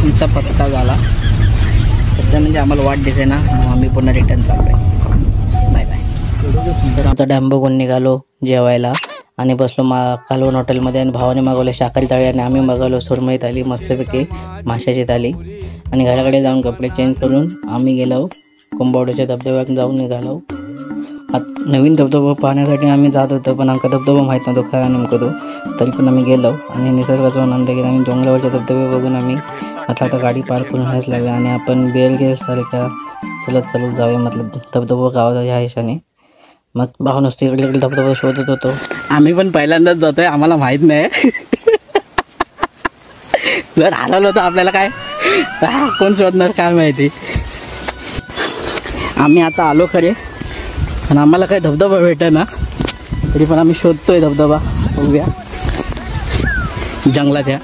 आमचा पचका झाला सध्या, म्हणजे आम्हाला वाट दिसे ना, मग आम्ही पुन्हा रिटर्न चाललो आहे. Bye bye. तर आमचा डॅम बघून निघालो जेवायला आणि बसलो कालवण हॉटेलमध्ये. आणि भावाने मागवलं शाकाहारी थाळी आणि आम्ही मागवलो सुरमई थाळी, मस्तपैकी माशाची थाळी. आणि घराकडे जाऊन कपडे चेंज करून आम्ही गेलो कुंभवड्याच्या धबधब्यात जाऊन निघालो. नवीन धबधबा पाहण्यासाठी आम्ही जात होतो, पण आमका धबधबा माहीत नव्हतो काय नेमकं तो. तरी पण आम्ही गेलो आणि निसर्गाचा आनंद घेत आम्ही डोंगरावरचे धबधबे बघून आम्ही आता गाडी पार्क करून हायच लागले आणि आपण बेलगेर सारख्या चलत जाऊया, मतलब धबधबा गावाचा ह्या हिशाने. मग भाऊ नुसतं इकडे धबधबा शोधत होतो. आम्ही पण पहिल्यांदाच जातोय, आम्हाला माहीत नाही. जर हरवलं होतं आपल्याला काय कोण शोधणार काय माहिती. आम्ही आता आलो खरे, पण आम्हाला काही धबधबा भेटे ना, तरी पण आम्ही शोधतोय धबधबा. बघूया जंगलात या.